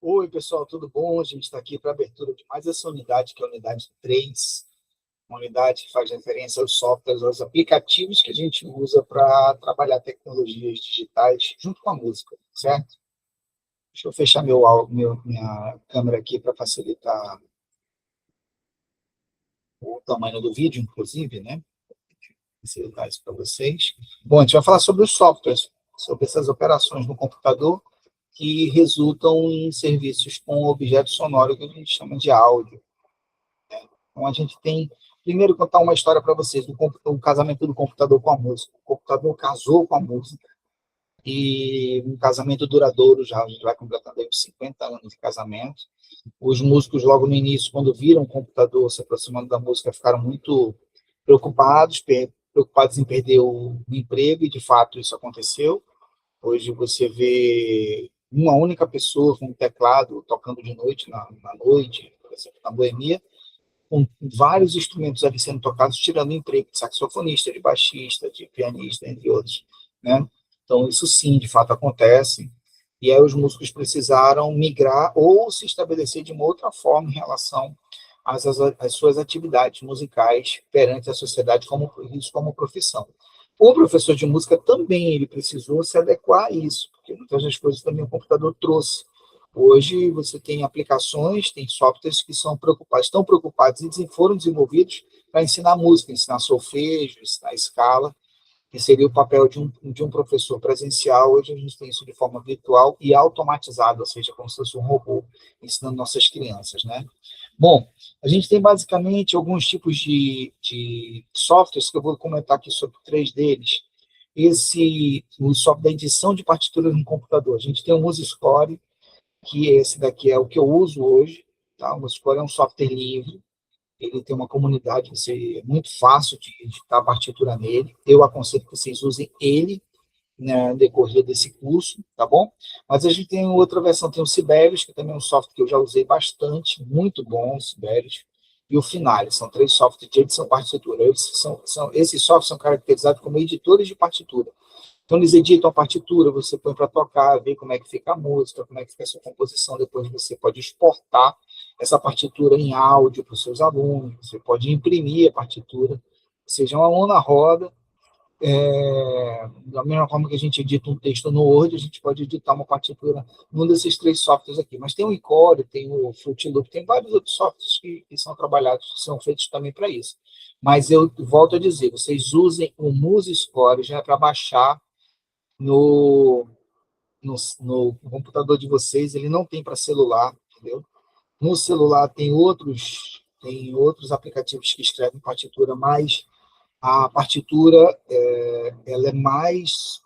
Oi, pessoal, tudo bom? A gente está aqui para a abertura de mais essa unidade, que é a unidade 3, uma unidade que faz referência aos softwares, aos aplicativos que a gente usa para trabalhar tecnologias digitais junto com a música, certo? Deixa eu fechar minha câmera aqui para facilitar o tamanho do vídeo, inclusive, né? Facilitar isso para vocês. Bom, a gente vai falar sobre os softwares, sobre essas operações no computador que resultam em serviços com objeto sonoro que a gente chama de áudio. Então, a gente tem, primeiro, contar uma história para vocês, do casamento do computador com a música. O computador casou com a música, e um casamento duradouro, já a gente vai completando aí uns 50 anos de casamento. Os músicos, logo no início, quando viram o computador se aproximando da música, ficaram muito preocupados em perder o emprego, e, de fato, isso aconteceu. Hoje você vê uma única pessoa com um teclado tocando de noite, na noite, por exemplo, na boemia, com vários instrumentos ali sendo tocados, tirando o emprego de saxofonista, de baixista, de pianista, entre outros, né? Então, isso sim, de fato, acontece, e aí os músicos precisaram migrar ou se estabelecer de uma outra forma em relação às suas atividades musicais perante a sociedade, isso como profissão. O professor de música também ele precisou se adequar a isso, porque muitas das coisas também o computador trouxe. Hoje você tem aplicações, tem softwares que estão preocupados e foram desenvolvidos para ensinar música, ensinar solfejo, ensinar escala, que seria o papel de um professor presencial. Hoje a gente tem isso de forma virtual e automatizada, ou seja, como se fosse um robô ensinando nossas crianças, né? Bom, a gente tem basicamente alguns tipos de softwares, que eu vou comentar aqui sobre 3 deles. O software da edição de partituras no computador. A gente tem o MuseScore, que esse daqui é o que eu uso hoje, tá? O MuseScore é um software livre, ele tem uma comunidade, é muito fácil de editar a partitura nele. Eu aconselho que vocês usem ele, né, no decorrer desse curso, tá bom? Mas a gente tem outra versão, tem o Sibelius, que também é um software que eu já usei bastante, muito bom, o Sibelius, e o Finale, são 3 softwares de edição de partitura. Esses softwares são caracterizados como editores de partitura. Então, eles editam a partitura, você põe para tocar, vê como é que fica a música, como é que fica a sua composição. Depois você pode exportar essa partitura em áudio para os seus alunos, você pode imprimir a partitura, ou seja, uma mão na roda. Da mesma forma que a gente edita um texto no Word, a gente pode editar uma partitura num desses 3 softwares aqui. Mas tem o Encore, tem o Fruity Loop, tem vários outros softwares que são trabalhados, que são feitos também para isso. Mas eu volto a dizer, vocês usem o MuseScore já para baixar no, no computador de vocês. Ele não tem para celular, entendeu? No celular tem outros aplicativos que escrevem partitura, mas a partitura ela é mais...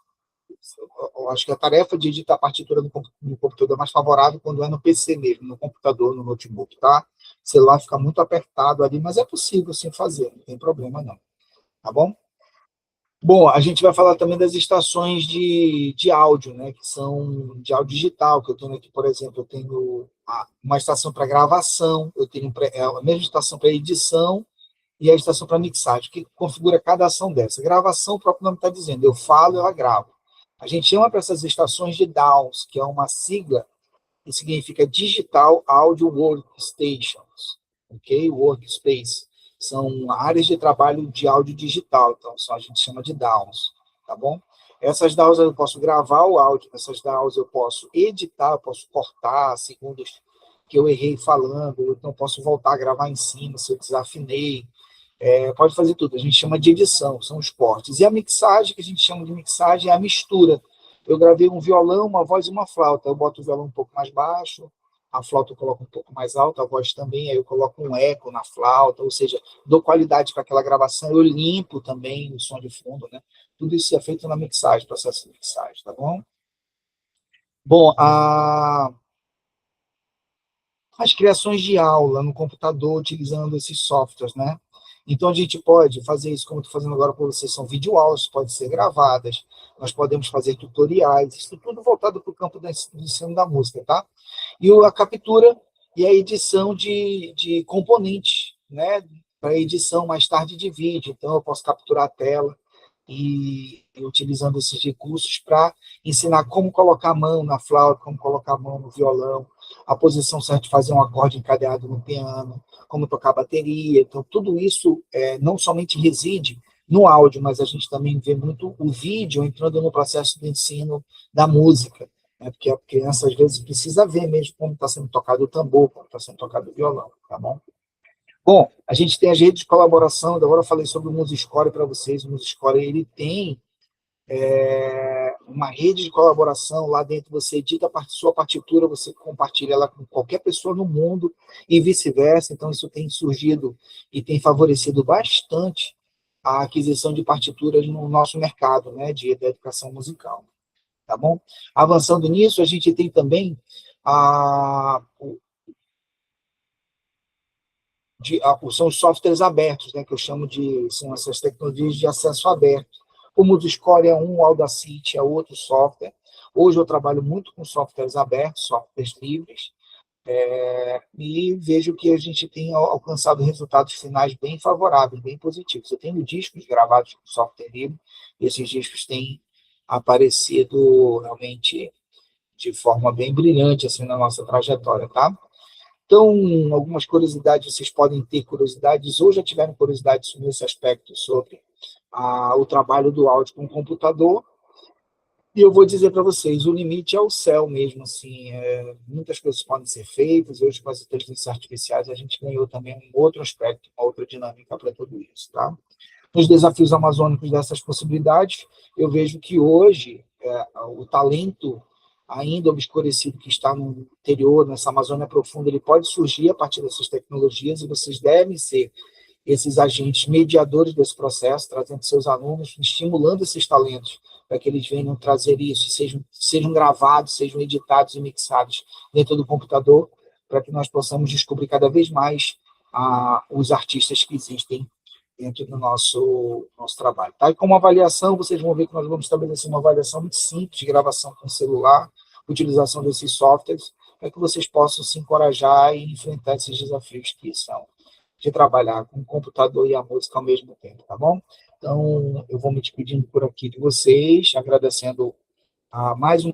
Eu acho que a tarefa de editar a partitura no computador é mais favorável quando é no PC mesmo, no computador, no notebook, tá? O celular fica muito apertado ali, mas é possível sim fazer, não tem problema não, tá bom? Bom, a gente vai falar também das estações de áudio, né, que são de áudio digital, que eu tenho aqui, por exemplo, eu tenho uma estação para gravação, eu tenho a mesma estação para edição e a estação para mixagem, que configura cada ação dessa. Gravação, o próprio nome está dizendo, eu falo, ela grava. A gente chama para essas estações de DAWs, que é uma sigla que significa Digital Audio Workstations, ok? Workspace. São áreas de trabalho de áudio digital, então a gente chama de DAWs, tá bom? Essas DAWs eu posso gravar o áudio, essas DAWs eu posso editar, eu posso cortar segundos que eu errei falando, então posso voltar a gravar em cima se eu desafinei, pode fazer tudo, a gente chama de edição, são os cortes. E a mixagem, que a gente chama de mixagem, é a mistura. Eu gravei um violão, uma voz e uma flauta, eu boto o violão um pouco mais baixo, a flauta eu coloco um pouco mais alta, a voz também, aí eu coloco um eco na flauta, ou seja, dou qualidade para aquela gravação, eu limpo também o som de fundo, né? Tudo isso é feito na mixagem, processo de mixagem, tá bom? Bom, as criações de aula no computador utilizando esses softwares, né? Então, a gente pode fazer isso, como eu estou fazendo agora para vocês, são videoaulas, podem ser gravadas, nós podemos fazer tutoriais, isso tudo voltado para o campo do ensino da música, tá? E a captura e a edição de componentes, né? Para edição mais tarde de vídeo, então eu posso capturar a tela e utilizando esses recursos para ensinar como colocar a mão na flauta, como colocar a mão no violão, a posição certa de fazer um acorde encadeado no piano, como tocar bateria. Então, tudo isso não somente reside no áudio, mas a gente também vê muito o vídeo entrando no processo de ensino da música, né? Porque a criança, às vezes, precisa ver mesmo como está sendo tocado o tambor, como está sendo tocado o violão, tá bom? Bom, a gente tem as redes de colaboração, agora eu falei sobre o MuseScore para vocês. O MuseScore, ele tem uma rede de colaboração, lá dentro você edita a sua partitura, você compartilha ela com qualquer pessoa no mundo e vice-versa. Então, isso tem surgido e tem favorecido bastante a aquisição de partituras no nosso mercado, né, da educação musical, tá bom? Avançando nisso, a gente tem também são os softwares abertos, né, que eu chamo são essas tecnologias de acesso aberto. O MuseScore é um, o Audacity é outro software. Hoje eu trabalho muito com softwares abertos, softwares livres, e vejo que a gente tem alcançado resultados finais bem favoráveis, bem positivos. Eu tenho discos gravados com software livre, e esses discos têm aparecido realmente de forma bem brilhante assim, na nossa trajetória, tá? Então, algumas curiosidades, vocês podem ter curiosidades, ou já tiveram curiosidades nesse aspecto sobre o trabalho do áudio com o computador, e eu vou dizer para vocês, o limite é o céu mesmo, assim, muitas coisas podem ser feitas, hoje com as inteligências artificiais a gente ganhou também um outro aspecto, uma outra dinâmica para tudo isso, tá? Nos desafios amazônicos dessas possibilidades, eu vejo que hoje o talento ainda obscurecido que está no interior, nessa Amazônia profunda, ele pode surgir a partir dessas tecnologias, e vocês devem ser esses agentes mediadores desse processo, trazendo seus alunos, estimulando esses talentos, para que eles venham trazer isso, sejam gravados, sejam editados e mixados dentro do computador, para que nós possamos descobrir cada vez mais os artistas que existem dentro do nosso trabalho. Tá? E como avaliação, vocês vão ver que nós vamos estabelecer uma avaliação muito simples de gravação com celular, utilização desses softwares, para que vocês possam se encorajar e enfrentar esses desafios que são de trabalhar com o computador e a música ao mesmo tempo, tá bom? Então, eu vou me despedindo por aqui de vocês, agradecendo mais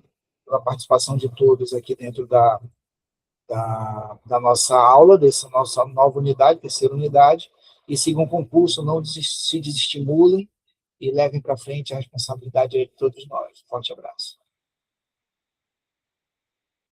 a participação de todos aqui dentro da nossa aula, dessa nossa nova unidade, terceira unidade, e sigam o concurso, não se desestimulem e levem para frente a responsabilidade aí de todos nós. Forte abraço.